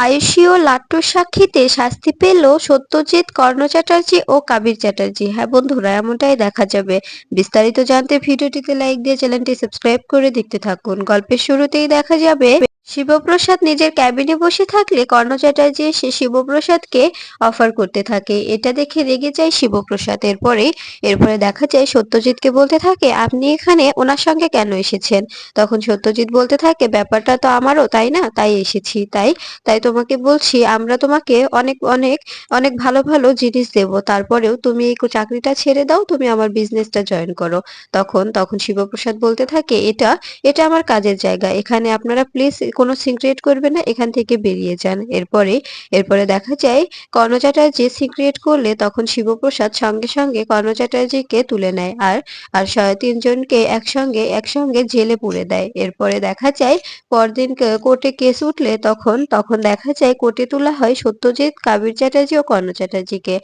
আয়ুষী ও লাট্টুর সাক্ষীতে শাস্তি পেল সত্যজিৎ, কর্ণ চ্যাটার্জি ও কাবির চ্যাটার্জি। হ্যাঁ বন্ধুরা, এমনটাই দেখা যাবে। বিস্তারিত জানতে ভিডিওটিতে লাইক দিয়ে চ্যানেলটি সাবস্ক্রাইব করে দেখতে থাকুন। গল্পের শুরুতেই দেখা যাবে শিবপ্রসাদ নিজের ক্যাবিনে বসে থাকলে কর্ণ চ্যাটার্জি এসে শিবপ্রসাদকে অফার করতে থাকে। এটা দেখে রেগে যায় শিবপ্রসাদ। এরপরে দেখা যায় সত্যজিৎকে বলতে থাকে, আপনি এখানে ওনার সঙ্গে কেন এসেছেন? তখন সত্যজিৎ বলতে থাকে, ব্যাপারটা তো আমারও, তাই না? তাই এসেছি। তাই তাই তোমাকে বলছি, আমরা তোমাকে অনেক অনেক অনেক ভালো ভালো জিনিস দেব, তারপরেও তুমি এই চাকরিটা ছেড়ে দাও, তুমি আমার বিজনেসটা জয়েন করো। তখন শিবপ্রসাদ বলতে থাকে, এটা এটা আমার কাজের জায়গা, এখানে আপনারা প্লিজ কোনো সিক্রেট করবে না, এখান থেকে বেরিয়ে যান। এরপরে দেখা যায় কর্ণ চ্যাটার্জি সিক্রেট করলে তখন শিবপ্রসাদ সঙ্গে সঙ্গে কর্ণ চ্যাটার্জিকে তুলে নেয় আর আর তিনজনকে একসঙ্গে একসঙ্গে জেলে পুরে দেয়। এরপরে দেখা যায় পরদিন কোর্টে কেস উঠলে তখন তখন দেখা যায় কোর্টে তোলা হয় সত্যজিৎ, কাবির চ্যাটার্জি ও কর্ণ চ্যাটার্জিকে।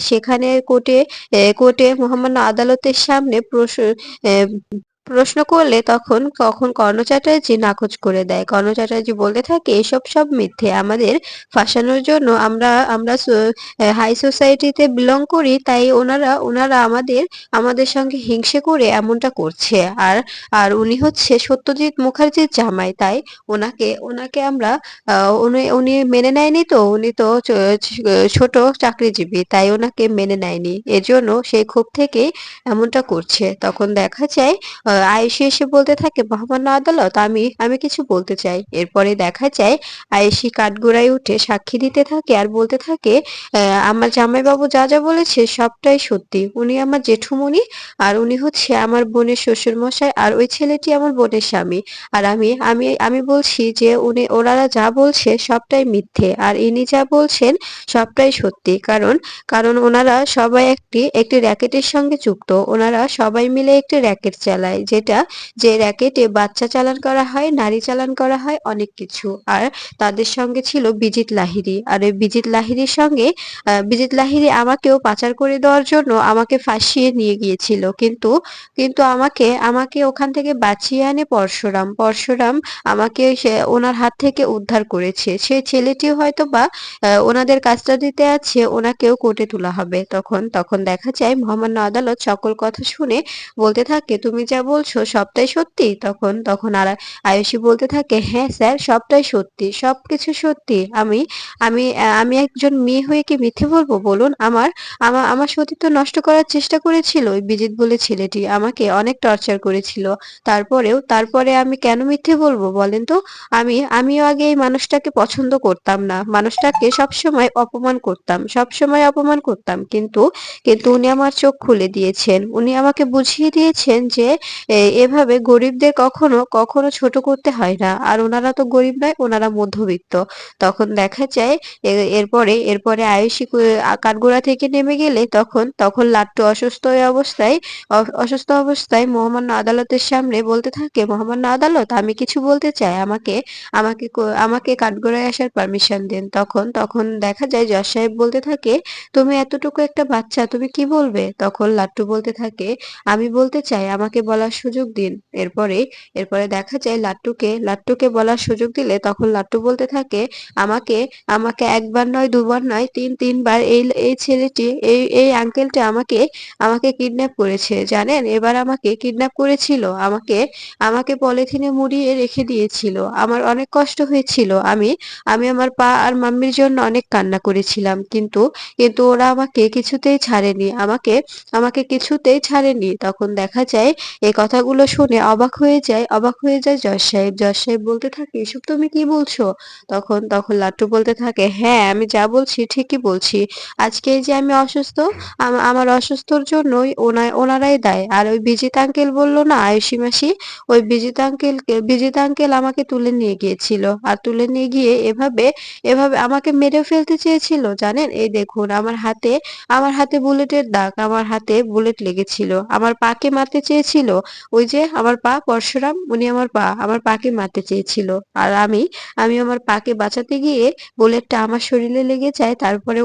সেখানে কোর্টে মহামান্য আদালতের সামনে প্রশ্ন করলে তখন তখন কর্ণ চ্যাটার্জি নাকচ করে দেয়। কর্ণ চ্যাটার্জি বলতে থাকে, এসব সব মিথ্যে, আমাদের ফাঁসানোর জন্য আমরা আমরা হাই সোসাইটিতে বিলং করি, তাই ওনারা ওনারা আমাদের আমাদের সঙ্গে হিংসে করে এমনটা করছে। আর আর উনি হচ্ছে সত্যজিৎ মুখার্জির জামাই, তাই ওনাকে ওনাকে আমরা উনি উনি মেনে নেয়নি, তো উনি তো ছোট চাকরিজীবী, তাই ওনাকে মেনে নেয়নি, এজন্য সেই ক্ষোভ থেকে এমনটা করছে। তখন দেখা যায় আয়েশি এসে বলতে থাকে, মহামান্য আদালত, আমি আমি কিছু বলতে চাই। এরপরে দেখা যায় আয়েশি কাঠগড়ায় উঠে সাক্ষী দিতে থাকে আর বলতে থাকে, আমার জামাইবাবু যা যা বলেছে সবটাই সত্যি, উনি আমার জেঠুমনি, আর উনি হচ্ছে আমার বোনের শ্বশুর মশাই, আর ওই ছেলেটি আমার বোনের স্বামী। আর আমি বলছি যে ওনারা যা বলছে সবটাই মিথ্যে, আর ইনি যা বলছেন সবটাই সত্যি। কারণ কারণ ওনারা সবাই একটি একটি র‍্যাকেটের সঙ্গে যুক্ত, ওনারা সবাই মিলে একটি র‍্যাকেট চালায়, যে র‍্যাকেটে বাচ্চা চালান করা হয়, নারী চালান করা হয়, অনেক কিছু। আর তাদের সঙ্গে ছিল বিজিত লাহিড়ী, আর ওই বিজিত লাহিড়ীর সঙ্গে বিজিত লাহিড়ী আমাকেও পাচার করে দেওয়ার জন্য আমাকে ফাঁসিয়ে নিয়ে গিয়েছিল, কিন্তু কিন্তু আমাকে আমাকে ওখান থেকে বাঁচিয়ে আনে পরশুরাম আমাকে ওনার হাত থেকে উদ্ধার করেছে। সেই ছেলেটিও হয়তো বা ওনাদের কাস্টাডিতে আছে, ওনাকেও কোর্টে তোলা হবে। তখন দেখা যায় মহামান্য আদালত সকল কথা শুনে বলতে থাকে, তুমি যা বলছো সবটাই সত্যি? তখন তখন আর আয়ুষী বলতে থাকে, হ্যাঁ স্যার, সবটাই সত্যি, সবকিছু সত্যি। আমি একজন মেয়ে হয়ে কি মিথ্যে বলবো বলুন? আমার আমার আমার সতীত্ব নষ্ট করার চেষ্টা করেছিল ওই বিজিত বলে ছেলেটি, আমাকে অনেক টর্চার করেছিল। তারপরে আমি কেন মিথ্যে বলবো বলেন তো? আমিও আগে এই মানুষটাকে পছন্দ করতাম না, মানুষটাকে সবসময় অপমান করতাম, কিন্তু কিন্তু উনি আমার চোখ খুলে দিয়েছেন, উনি আমাকে বুঝিয়ে দিয়েছেন যে এভাবে গরিবদের কখনো কখনো ছোট করতে হয় না। আর ওনারা তো গরিব নয়, ওনারা মধ্যবিত্ত। তখন দেখা যায় এরপরে আয়ুষী কাঠগোড়া থেকে নেমে গেলে তখন তখন লাট্টু অসুস্থ অবস্থায় মহামান্য আদালতের সামনে বলতে থাকে, মহামান্য আদালত, আমি কিছু বলতে চাই, আমাকে কাঠগড়ায় আসার পারমিশন দিন। তখন দেখা যায় জজ সাহেব বলতে থাকে, তুমি এতটুকু একটা বাচ্চা, তুমি কি বলবে? তখন লাট্টু বলতে থাকে, আমি বলতে চাই, আমাকে বলার সুযোগ দিন। এরপরে এরপরে দেখা যায় লাট্টুকে বলার সুযোগ দিলে তখন লাট্টু বলতে থাকে, আমাকে আমাকে একবার নয়, দুবার নয়, তিনবার এই ছেলেটি, এই আঙ্কেলটা আমাকে আমাকে কিডন্যাপ করেছে, জানেন? এবার আমাকে কিডন্যাপ করেছিল, আমাকে আমাকে পলিথিনে মুড়িয়ে রেখে দিয়েছিল, আমার অনেক কষ্ট হয়েছিল, আমি আমি আমার পা আর মাম্মির জন্য অনেক কান্না করেছিলাম, কিন্তু কিন্তু ওরা আমাকে কিছুতেই ছাড়েনি, আমাকে কিছুতেই ছাড়েনি। তখন দেখা যায় এই কথাগুলো শুনে অবাক হয়ে যায় জজ সাহেব বলতে থাকে, এসব তুমি কি বলছো? তখন লাট্টু বলতে থাকে, হ্যাঁ, আমি যা বলছি ঠিকই বলছি। আজকে এই যে আমি অসুস্থ, আমার অসুস্থর জন্যই ওনারাই দায়। আর ওই বিজিত আঙ্কেল বললো না, আয়ুষী মাসি, ওই বিজিত আঙ্কেল আমাকে তুলে নিয়ে গিয়েছিল, আর তুলে নিয়ে গিয়ে এভাবে এভাবে আমাকে মেরে ফেলতে চেয়েছিল, জানেন? এই দেখুন আমার হাতে বুলেটের দাগ, আমার হাতে বুলেট লেগেছিল, আমার পাকে মারতে চেয়েছিল, ওই যে আমার পা পরশুরাম উনি আমার পাকে মারতে চেয়েছিল। আর আমি আমার পাকে বাঁচাতে গিয়ে বুলেটটা আমার শরীরে লেগে যায়। তারপরে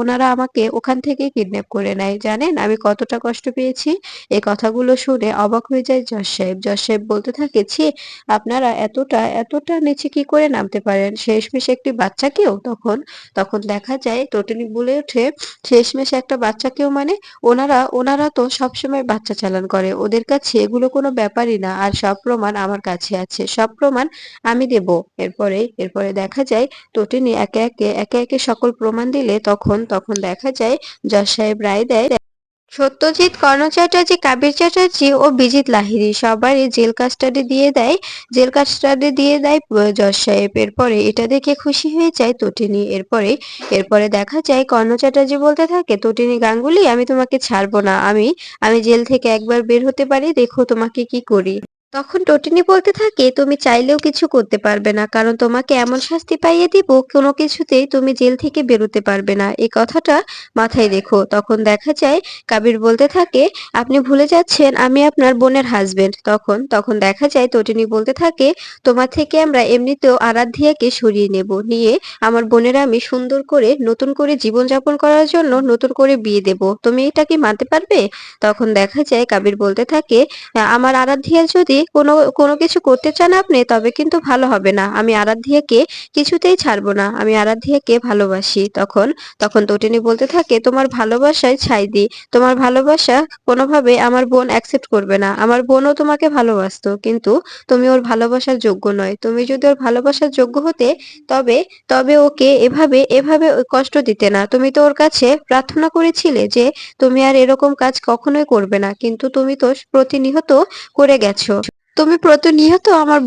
ওনারা আমাকে ওখান থেকেই কিডন্যাপ করে নেয়। জানেন আমি কতটা কষ্ট পেয়েছি? এই কথাগুলো শুনে অবাক হয়ে যায় জজ সাহেব। জজ সাহেব বলতে থাকে, "ছি! আপনারা এতটা নিচে কি করে নামতে পারেন? শেষমেশ একটি বাচ্চাকেও?" তখন তখন দেখা যায় টোটনি বলে ওঠে, "শেষমেশ একটা বাচ্চাকেও মানে? ওনারা তো সবসময় বাচ্চা চালান করে। ওদের কাছে এগুলো কোনো ব্যাপারই না। আর সব প্রমাণ আমার কাছে আছে। সব প্রমাণ আমি দেব।" এরপরে দেখা যায় টোটেনি একে একে সকল প্রমাণ দিলে তখন দেখা যায় জজ সাহেব রায় দেয়, সত্যজিৎ, কর্ণ চ্যাটার্জি, কাবির চ্যাটার্জি ও বিজিত লাহিড়ী সবারই জেল কাস্টাডি দিয়ে দেয় জজ সাহেব। এরপরে এটা দেখে খুশি হয়ে যায় তটিনী। এরপরে দেখা যায় কর্ণ চ্যাটার্জি বলতে থাকে, তটিনী গাঙ্গুলি, আমি তোমাকে ছাড়বো না। আমি জেল থেকে একবার বের হতে পারি, দেখো তোমাকে কি করি। তখন টটিনি বলতে থাকে, তুমি চাইলেও কিছু করতে পারবে না, কারণ তোমাকে এমন শাস্তি পাইয়ে দিব কোনো কিছুতেই তুমি জেল থেকে বেরোতে পারবে না। এই কথাটা মাথায় রেখো। তখন দেখা যায় কাবির বলতে থাকে, আপনি ভুলে যাচ্ছেন আমি আপনার বোনের হাজবেন্ড। তখন দেখা যায় তটিনী বলতে থাকে, তোমার থেকে আমরা এমনিতেও আরাধ্যাকে সরিয়ে নেব, নিয়ে আমার বোনেরা আমি সুন্দর করে নতুন করে জীবনযাপন করার জন্য নতুন করে বিয়ে দেব। তুমি এটা কি মানতে পারবে? তখন দেখা যায় কাবির বলতে থাকে, আমার আরাধ্যিয়া যদি কোনো কিছু করতে চান আপনি, তবে কিন্তু ভালো হবে না। আমি আরাধ্যাকে কিছুতেই ছাড়বো না। আমি আরাধ্যাকে ভালোবাসি। তখন তটিনী বলতে থাকে, তোমার ভালোবাসায় ছাই দিই। তোমার ভালোবাসা কোনোভাবে আমার বোন অ্যাকসেপ্ট করবে না। আমার বোনও তোমাকে ভালোবাসতো, কিন্তু তুমি ওর ভালোবাসার যোগ্য নয়। তুমি যদি ওর ভালোবাসার যোগ্য হতে, তবে তবে ওকে এভাবে ওই কষ্ট দিতে না। তুমি তো ওর কাছে প্রার্থনা করেছিলে যে তুমি আর এরকম কাজ কখনোই করবে না, কিন্তু তুমি তো প্রতিনিয়ত করে গেছো। তুমি প্রতিনিয়ত আমার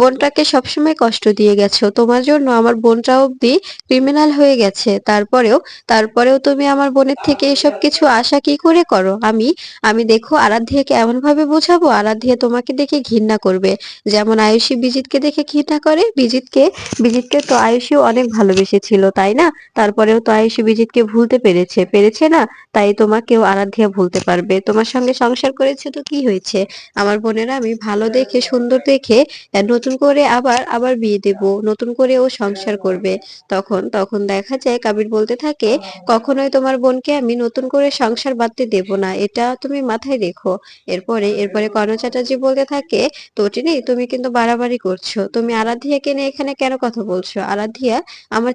বোনটাকে সবসময় কষ্ট দিয়ে গেছো। তোমার জন্য আমার বোনটা অব্দি ক্রিমিনাল হয়ে গেছে। তারপরেও তুমি আমার বোনের থেকে এসব কিছু আশা কি করে করো? আমি দেখো আরাধ্যাকে এমন ভাবে বোঝাবো, আরাধ্যা তোমাকে দেখে ঘৃণা করবে। যেমন আয়ুষী বিজিতকে দেখে ঘৃণা করে। বিজিতকে তো আয়ুষীও অনেক ভালোবেসেছিল, তাই না? তারপরেও তো আয়ুষী বিজিতকে ভুলতে পেরেছে না? তাই তোমাকেও আরাধ্যা ভুলতে পারবে। তোমার সঙ্গে সংসার করেছে তো কি হয়েছে? আমার বোনেরা আমি ভালো দেখে সুন্দর দেখে নতুন করে আবার আবার বিয়ে দেব, নতুন করে ও সংসার করবে। তখন দেখা যায় কাবির বলতে থাকে, কখনোই তোমার বোনকে আমি নতুন করে সংসার বাঁধতে দেব না, এটা তুমি মাথায় রেখো। এরপরে কর্ণ চ্যাটার্জি বলতে থাকে, তটিনী তুমি কিন্তু বাড়াবাড়ি করছো। তুমি আরাধ্যাকে নিয়ে এখানে কেন কথা বলছো? আরাধ্যা আমার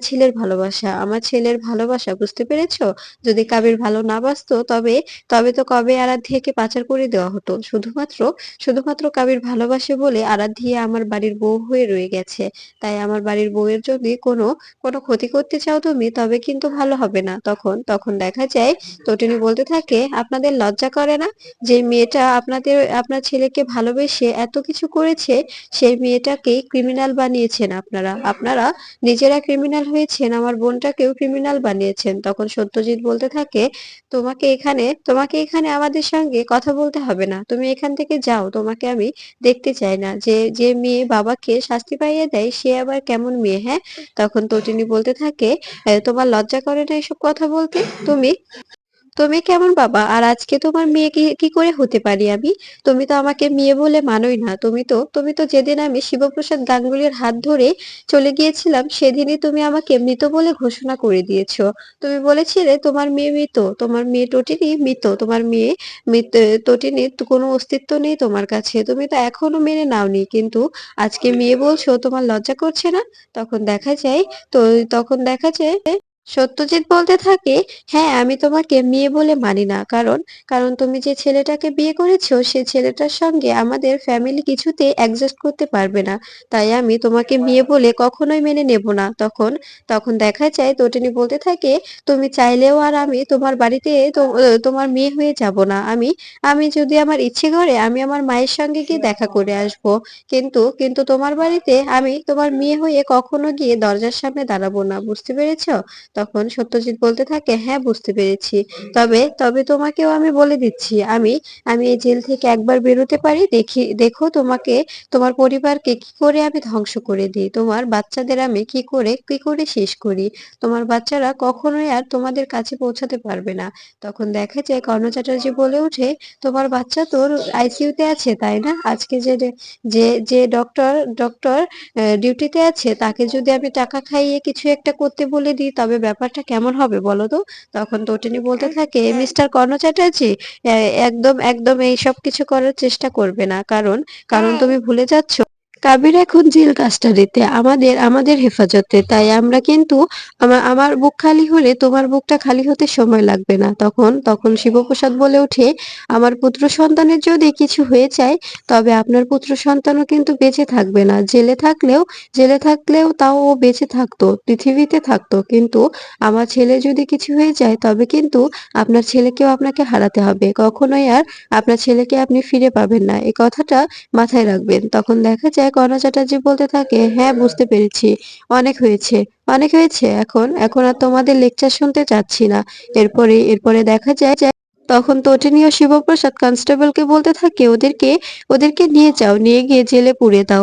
ছেলের ভালোবাসা, বুঝতে পেরেছো? যদি কাবির ভালো না বাসতো, তবে তবে তো কবে আরাধ্যাকে পাচার করে দেওয়া হতো। শুধুমাত্র কাবির ভালোবাসে বলে আরাধ্যা আমার বাড়ির বউ হয়ে রয়ে গেছে। তাই আমার বাড়ির বউয়ের যদি কোনো ক্ষতি করতে চাও তুমি, তবে কিন্তু ভালো হবে না। তখন দেখা যায় তটিনী বলতে থাকে, আপনাদের লজ্জা করে না? যে মেয়েটা আপনার ছেলেকে ভালোবেসে এত কিছু করেছে, সেই মেয়েটাকেই ক্রিমিনাল বানিয়েছেন আপনারা নিজেরা ক্রিমিনাল হয়েছেন, আমার বোনটাকেও ক্রিমিনাল বানিয়েছেন। তখন সত্যজিৎ বলতে থাকে, তোমাকে এখানে আমাদের সঙ্গে কথা বলতে হবে না। তুমি এখান থেকে যাও। তোমাকে আমি দেখতে চাই না। যে মেয়ে বাবাকে শাস্তি পাইয়ে দেয়, সে আবার কেমন মেয়ে, হ্যাঁ? তখন তটিনী বলতে থাকে, তোমার লজ্জা করে না এসব কথা বলতে? তুমি তুমি কেমন বাবা? আর আজকে তোমার মেয়ে কি করে হতে পারি আমি? তুমি তো আমাকে মেয়ে বলে মানোই না। তুমি তো যেদিন আমি শিবপ্রসাদ গাঙ্গুলির হাত ধরে চলে গিয়েছিলাম, সেদিনই তুমি আমাকে মৃত বলে ঘোষণা করে দিয়েছো। তুমি বলেছিলে তোমার মেয়ে মৃত, তোমার মেয়ে টটিনি মৃত, তোমার মেয়ে মৃত, টটিনির তো কোনো অস্তিত্ব নেই তোমার কাছে। তুমি তো এখনো মেনে নাওনি, কিন্তু আজকে মেয়ে বলছো, তোমার লজ্জা করছে না? তখন দেখা যায় তো তখন দেখা যায় সত্যজিৎ বলতে থাকে, হ্যাঁ, আমি তোমাকে মেয়ে বলে মানি না, কারণ তুমি যে ছেলেটাকে বিয়ে করেছো, সে ছেলেটার সঙ্গে আমাদের ফ্যামিলি কিছুতেই অ্যাডজাস্ট করতে পারবে না। তাই আমি তোমাকে মেয়ে বলে কখনোই মেনে নেব না। তখন দেখা যায় তটিনী বলতে থাকে, তুমি চাইলেও আর আমি তোমার বাড়িতে তোমার মেয়ে হয়ে যাব না। আমি যদি আমার ইচ্ছে করে আমি আমার মায়ের সঙ্গে গিয়ে দেখা করে আসব, কিন্তু তোমার বাড়িতে আমি তোমার মেয়ে হয়ে কখনো গিয়ে দরজার সামনে দাঁড়াবো না, বুঝতে পেরেছো? তখন সত্যজিৎ বলতে থাকে, হ্যাঁ বুঝতে পেরেছি। তবে তবে তোমাকেও আমি বলে দিচ্ছি, আমি আমি এই জেল থেকে একবার বেরোতে পারি, দেখো তোমাকে, তোমার পরিবারকে কি করে আমি ধ্বংস করে দিই, তোমার বাচ্চাদের আমি কি করে শেষ করি। তোমার বাচ্চারা কখনোই আর তোমাদের কাছে পৌঁছাতে পারবে না। তখন দেখা যায় কর্ণ চ্যাটার্জি বলে ওঠে, তোমার বাচ্চা তোর আইসিইউতে আছে তাই না? আজকে যে যে ডক্টর ডিউটিতে আছে তাকে যদি আমি টাকা খাইয়ে কিছু একটা করতে বলে দিই, তবে ব্যাপারটা কেমন হবে বলো তো? তখন তটিনী বলতে থাকে, মিস্টার কর্ণ চ্যাটার্জি, একদম একদম এইসব কিছু করার চেষ্টা করবে না, কারণ কারণ তুমি ভুলে যাচ্ছ কাবির এখন জেল কাস্টাডিতে, আমাদের আমাদের হেফাজতে। তাই আমরা কিন্তু আমার বুক খালি হলে তোমার বুকটা খালি হতে সময় লাগবে না। তখন তখন শিবপ্রসাদ বলে ওঠে, আমার পুত্র সন্তানের যদি কিছু হয়ে যায়, তবে আপনার পুত্র সন্তানও কিন্তু বেঁচে থাকবে না। জেলে থাকলেও তাও ও বেঁচে থাকতো, পৃথিবীতে থাকতো, কিন্তু আমার ছেলে যদি কিছু হয়ে যায়, তবে কিন্তু আপনার ছেলেকেও আপনাকে হারাতে হবে। কখনোই আর আপনার ছেলেকে আপনি ফিরে পাবেন না, এই কথাটা মাথায় রাখবেন। তখন দেখা যায় কর্ণ চ্যাটার্জি বলতে থাকে, হ্যাঁ বুঝতে পেরেছি, অনেক হয়েছে, অনেক হয়েছে, এখন এখন আর তোমাদের লেকচার শুনতে চাচ্ছি না। এরপরে দেখা যায় তখন তটিনী ও শিবপ্রসাদ কনস্টেবলকে বলতে থাকে, ওদেরকে ওদেরকে নিয়ে যাও, নিয়ে গিয়ে জেলে পুরে দাও,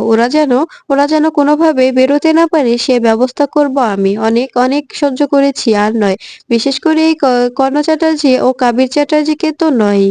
ওরা যেন কোনোভাবে বেরোতে না পারে সে ব্যবস্থা করব আমি। অনেক অনেক সহ্য করেছি, আর নয়। বিশেষ করে এই কর্ণ চ্যাটার্জি ও কাবির চ্যাটার্জিকে তো নয়।